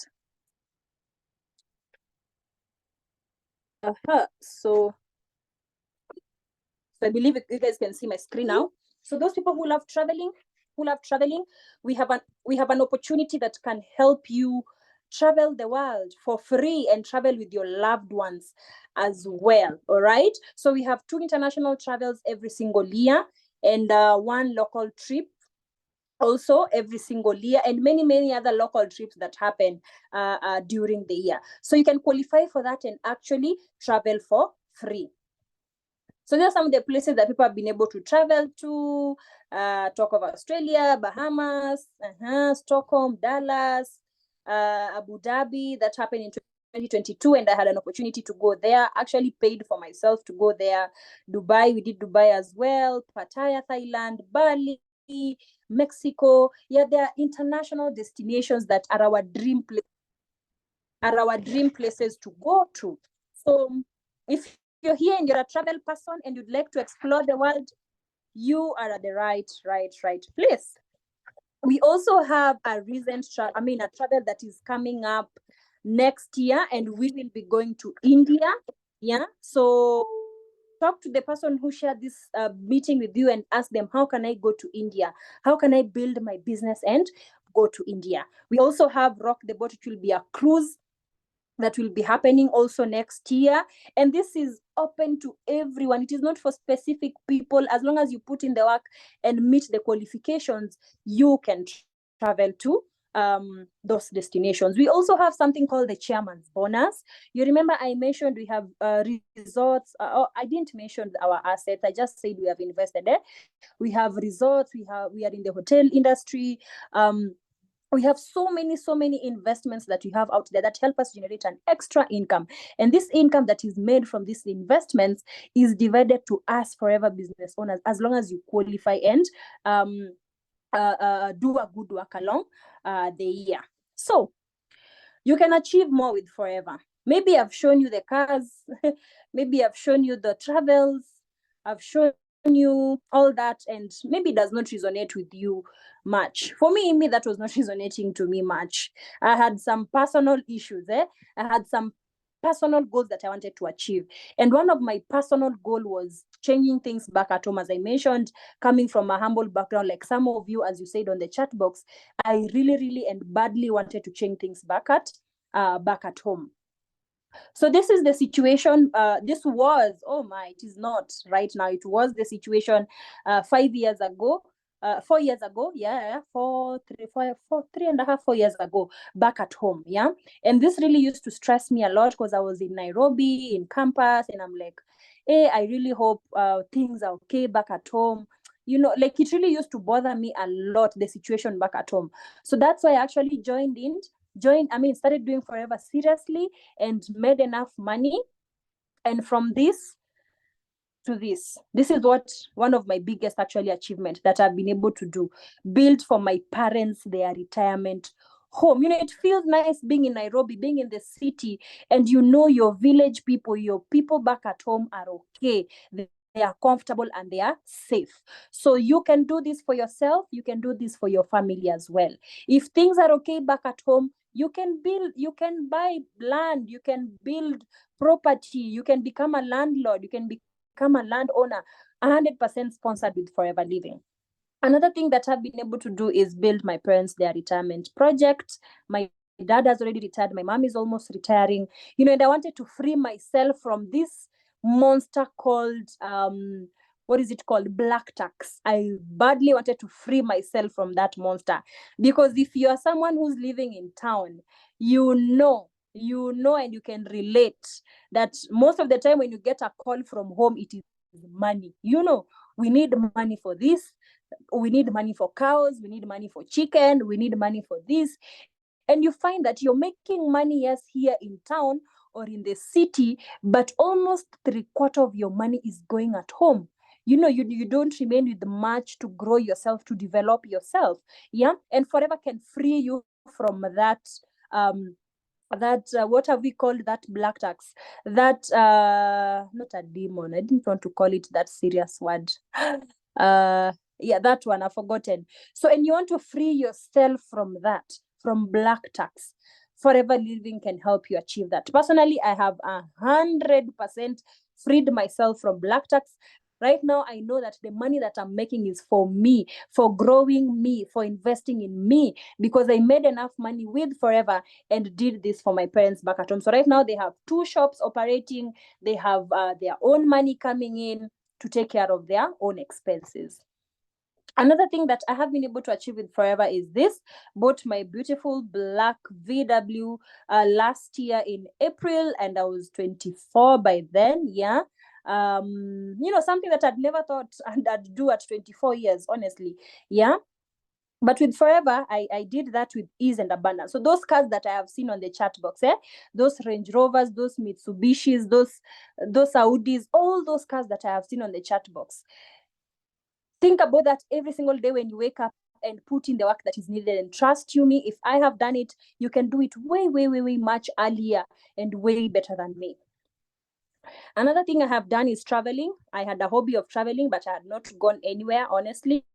So I believe you guys can see my screen now. So those people who love traveling, we have an opportunity that can help you travel the world for free and travel with your loved ones as well. All right. So we have 2 international travels every single year, and 1 local trip also every single year, and many other local trips that happen during the year. So you can qualify for that and actually travel for free. So there are some of the places that people have been able to travel to. Talk of Australia, Bahamas, Stockholm, Dallas, Abu Dhabi. That happened in 2022, and I had an opportunity to go there. Actually paid for myself to go there. Dubai, we did Dubai as well. Pattaya, Thailand, Bali, Mexico. Yeah, there are international destinations that are our dream places to go to. So if you're here and you're a travel person and you'd like to explore the world, you are at the right place. We also have a travel that is coming up next year, and we will be going to India. Yeah. So talk to the person who shared this meeting with you and ask them, how can I go to India? How can I build my business and go to India? We also have Rock the Boat. It will be a cruise that will be happening also next year, and this is open to everyone. It is not for specific people. As long as you put in the work and meet the qualifications, you can travel to those destinations. We also have something called the chairman's bonus. You remember I mentioned we have resorts. I didn't mention our assets. I just said we have invested there. We have resorts. We are in the hotel industry. We have so many investments that we have out there that help us generate an extra income. And this income that is made from these investments is divided to us Forever business owners, as long as you qualify and do a good work along the year. So you can achieve more with Forever. Maybe I've shown you the cars. Maybe I've shown you the travels. I've shown you, all that, and maybe does not resonate with you much. For me, that was not resonating to me much. I had some personal issues. I had some personal goals that I wanted to achieve. And one of my personal goal was changing things back at home. As I mentioned, coming from a humble background, like some of you, as you said on the chat box, I really and badly wanted to change things back at home. So this is the situation. This was, oh my, it is not right now. It was the situation 5 years ago. 4 years ago, yeah, 3.5, 4 years ago, back at home, yeah. And this really used to stress me a lot because I was in Nairobi, in campus, and I'm like, hey, I really hope things are okay back at home. You know, like it really used to bother me a lot, the situation back at home. So that's why I actually started doing Forever seriously and made enough money. And from this to this is what one of my biggest actually achievement that I've been able to do, build for my parents their retirement home. You know, it feels nice being in Nairobi, being in the city, and you know your village people, your people back at home are okay. They are comfortable and they are safe. So you can do this for yourself, you can do this for your family as well. If things are okay back at home, you can build, you can buy land, you can build property, you can become a landlord, you can become a landowner, 100% sponsored with Forever Living. Another thing that I've been able to do is build my parents their retirement project. My dad has already retired. My mom is almost retiring. You know, and I wanted to free myself from this monster called what is it called? Black tax. I badly wanted to free myself from that monster, because if you are someone who's living in town, you know, and you can relate that most of the time when you get a call from home, it is money. You know, we need money for this, we need money for cows, we need money for chicken, we need money for this. And you find that you're making money, yes, here in town or in the city, but almost 3/4 of your money is going at home. You know, you don't remain with much to grow yourself, to develop yourself. Yeah. And Forever can free you from that what have we called that black tax, that not a demon, I didn't want to call it that serious word. Yeah, that one I've forgotten. So, and you want to free yourself from that, from black tax. Forever Living can help you achieve that. Personally, I have 100% freed myself from black tax. Right now, I know that the money that I'm making is for me, for growing me, for investing in me, because I made enough money with Forever and did this for my parents back at home. So right now they have 2 shops operating. They have their own money coming in to take care of their own expenses. Another thing that I have been able to achieve with Forever is this. Bought my beautiful black VW last year in April, and I was 24 by then. Yeah. You know, something that I'd never thought I'd do at 24 years, honestly. Yeah. But with Forever, I did that with ease and abundance. So those cars that I have seen on the chat box, those Range Rovers, those Mitsubishis, those Audis, all those cars that I have seen on the chat box, think about that every single day when you wake up and put in the work that is needed. And trust you me, if I have done it, you can do it way much earlier and way better than me. Another thing I have done is traveling. I had a hobby of traveling, but I had not gone anywhere, honestly.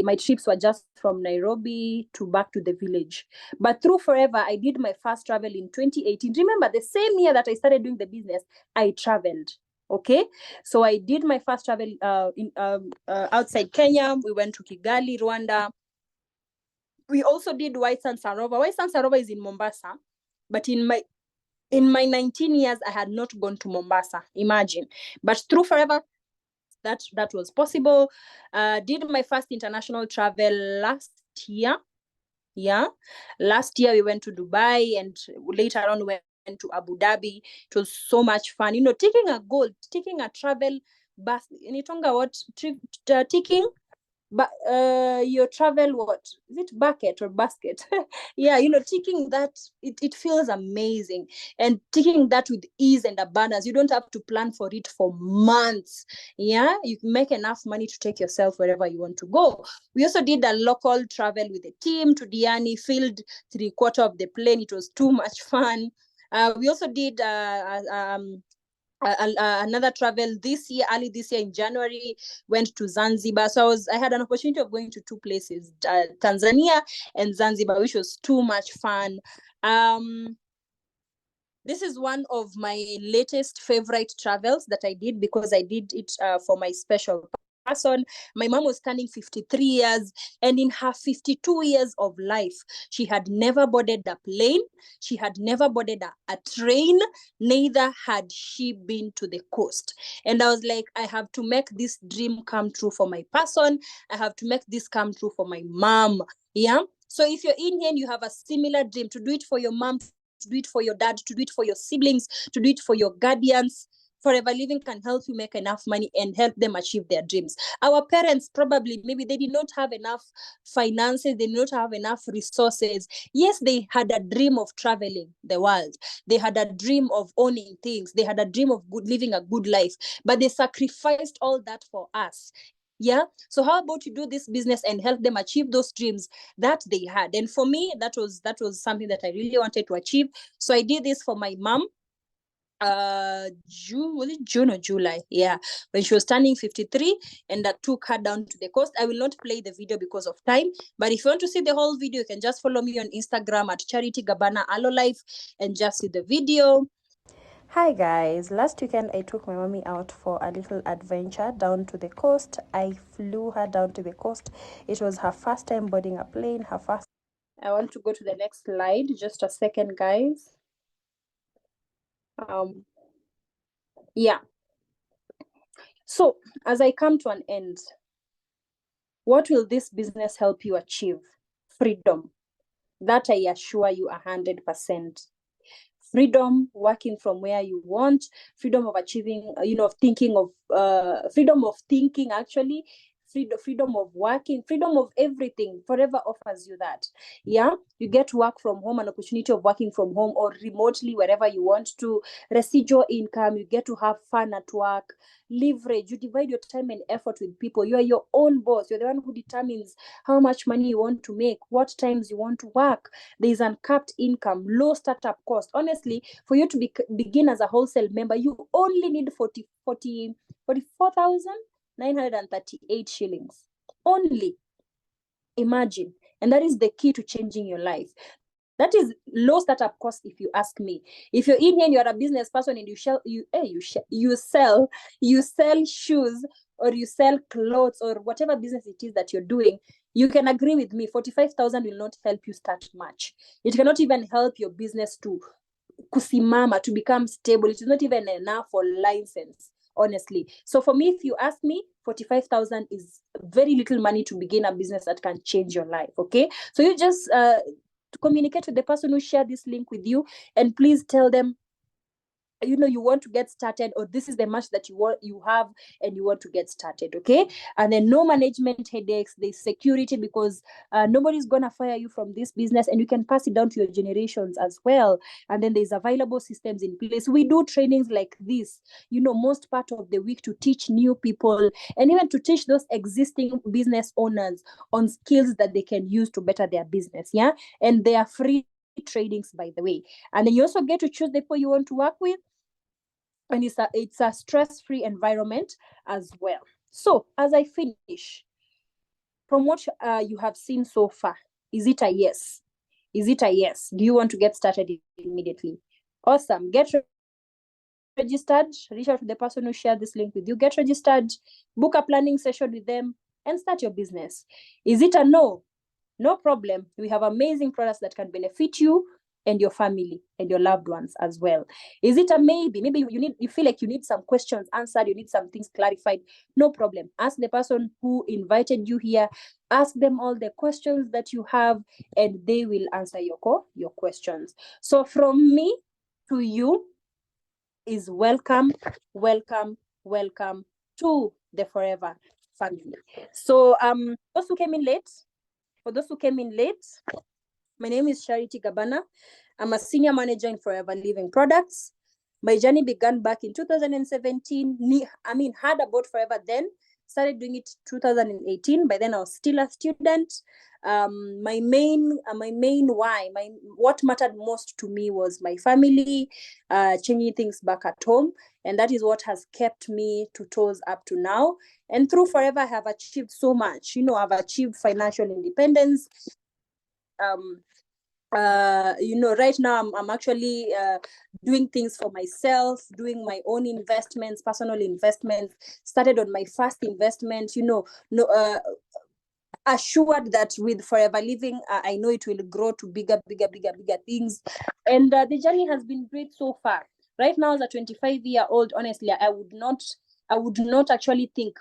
My trips were just from Nairobi to back to the village. But through Forever, I did my first travel in 2018. Remember, the same year that I started doing the business, I traveled. Okay, so I did my first travel outside Kenya. We went to Kigali, Rwanda. We also did White Sand Sarova. White Sand Sarova is in Mombasa, but in my 19 years, I had not gone to Mombasa. Imagine. But through Forever, that was possible. Did my first international travel last year. Yeah, last year we went to Dubai, and later on went to Abu Dhabi. It was so much fun. You know, taking a travel bus. Nitonga what trip? Taking but your travel, what is it, bucket or basket? Yeah, you know, taking that, it feels amazing, and taking that with ease and abundance. You don't have to plan for it for months. Yeah, you make enough money to take yourself wherever you want to go. We also did a local travel with the team to Diani, filled 3/4 of the plane. It was too much fun. We also did another travel this year, early this year in January, went to Zanzibar. So I had an opportunity of going to two places, Tanzania and Zanzibar, which was too much fun. This is one of my latest favorite travels that I did, because I did it for my special person. My mom was turning 53 years, and in her 52 years of life, she had never boarded a plane, she had never boarded a train, neither had she been to the coast. And I was like, I have to make this dream come true for my person. I have to make this come true for my mom. Yeah. So if you're in here and you have a similar dream, to do it for your mom, to do it for your dad, to do it for your siblings, to do it for your guardians, Forever Living can help you make enough money and help them achieve their dreams. Our parents, probably, maybe they did not have enough finances, they did not have enough resources. Yes, they had a dream of traveling the world. They had a dream of owning things. They had a dream of living a good life, but they sacrificed all that for us. Yeah. So how about you do this business and help them achieve those dreams that they had? And for me, that was something that I really wanted to achieve. So I did this for my mom. Was it June or July? Yeah, when she was turning 53, and that took her down to the coast. I will not play the video because of time, but if you want to see the whole video, you can just follow me on Instagram at Charity Gabana Alolife and just see the video. Hi guys, last weekend I took my mommy out for a little adventure down to the coast. I flew her down to the coast. It was her first time boarding a plane, her first. I want to go to the next slide, just a second, guys. Yeah. So as I come to an end, what will this business help you achieve? Freedom. That I assure you 100%. Freedom, working from where you want, freedom of achieving, freedom of thinking, actually, freedom of working, freedom of everything. Forever offers you that. Yeah, you get to work from home, an opportunity of working from home or remotely, wherever you want to. Residual income, you get to have fun at work. Leverage, you divide your time and effort with people. You are your own boss. You're the one who determines how much money you want to make, what times you want to work. There is uncapped income, low startup cost. Honestly, for you to begin as a wholesale member, you only need 44,938 shillings. Only. Imagine. And that is the key to changing your life. That is low startup cost, if you ask me. If you're in here and you're a business person and you sell shoes, or you sell clothes, or whatever business it is that you're doing, you can agree with me, 45,000 will not help you start much. It cannot even help your business to kusimama, to become stable. It is not even enough for license, honestly. So for me, if you ask me, 45,000 is very little money to begin a business that can change your life. Okay, so you just to communicate with the person who shared this link with you, and please tell them, you want to get started, or this is the match that you have and you want to get started. Okay, and then no management headaches, there's security, because nobody's gonna fire you from this business, and you can pass it down to your generations as well. And then there's available systems in place. We do trainings like this, most part of the week, to teach new people, and even to teach those existing business owners on skills that they can use to better their business. Yeah, and they are free trainings, by the way. And then you also get to choose the people you want to work with, and it's a stress-free environment as well. So as I finish, from what you have seen so far, is it a yes? Is it a yes? Do you want to get started immediately? Awesome. Get registered. Reach out to the person who shared this link with you. Get registered, book a planning session with them, and start your business. Is it a no? No problem. We have amazing products that can benefit you and your family and your loved ones as well. Is it a maybe? Maybe you feel like you need some questions answered, you need some things clarified. No problem. Ask the person who invited you here. Ask them all the questions that you have, and they will answer your questions. So from me to you is welcome, welcome, welcome to the Forever family. So those who came in late, my name is Charity Gabana. I'm a senior manager in Forever Living Products. My journey began back in 2017. Heard about Forever then. Started doing it 2018. By then I was still a student. My main why, what mattered most to me was my family, changing things back at home, and that is what has kept me to toes up to now. And through Forever, I have achieved so much. I've achieved financial independence. Right now I'm actually doing things for myself, doing my own investments, personal investments. Started on my first investment, assured that with Forever Living, I know it will grow to bigger things. And the journey has been great so far. Right now, as a 25-year-old, honestly, I would not actually think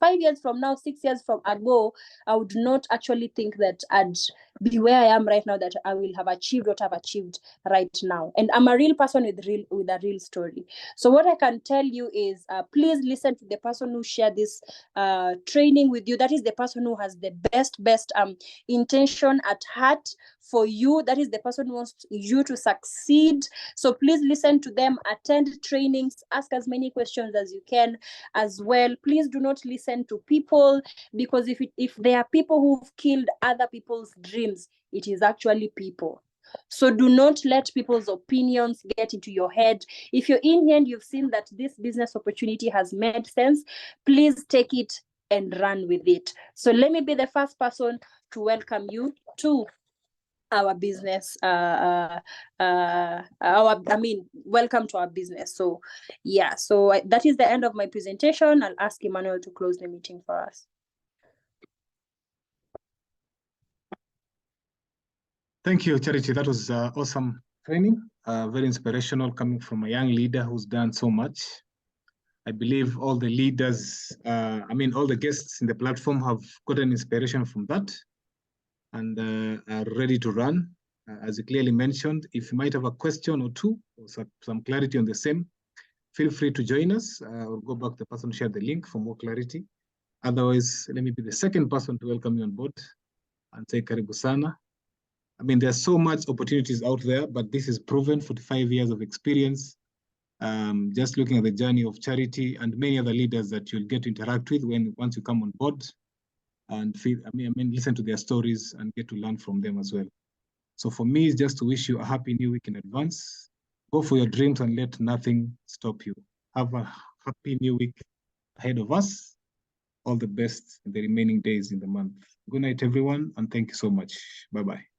5 years from now, 6 years from ago, I would not actually think that I'd be where I am right now, that I will have achieved what I've achieved right now. And I'm a real person with a real story. So what I can tell you is, please listen to the person who shared this training with you. That is the person who has the best intention at heart for you. That is the person who wants you to succeed. So please listen to them, attend trainings, ask as many questions as you can as well. Please do not listen to people, because if there are people who've killed other people's dreams, it is actually people. So do not let people's opinions get into your head. If you're in here and you've seen that this business opportunity has made sense, please take it and run with it. So let me be the first person to welcome you to our business. Welcome to our business. So yeah, so that is the end of my presentation. I'll ask Emmanuel to close the meeting for us. Thank you, Charity. That was awesome training, very inspirational, coming from a young leader who's done so much. I believe all the leaders, all the guests in the platform have gotten inspiration from that and are ready to run. As you clearly mentioned, if you might have a question or two, or some clarity on the same, feel free to join us or go back to the person who shared the link for more clarity. Otherwise, let me be the second person to welcome you on board and say karibu sana. There's so much opportunities out there, but this is proven 45 years of experience. Just looking at the journey of Charity and many other leaders that you'll get to interact with once you come on board and listen to their stories and get to learn from them as well. So for me, it's just to wish you a happy new week in advance. Go for your dreams and let nothing stop you. Have a happy new week ahead of us. All the best in the remaining days in the month. Good night, everyone, and thank you so much. Bye-bye.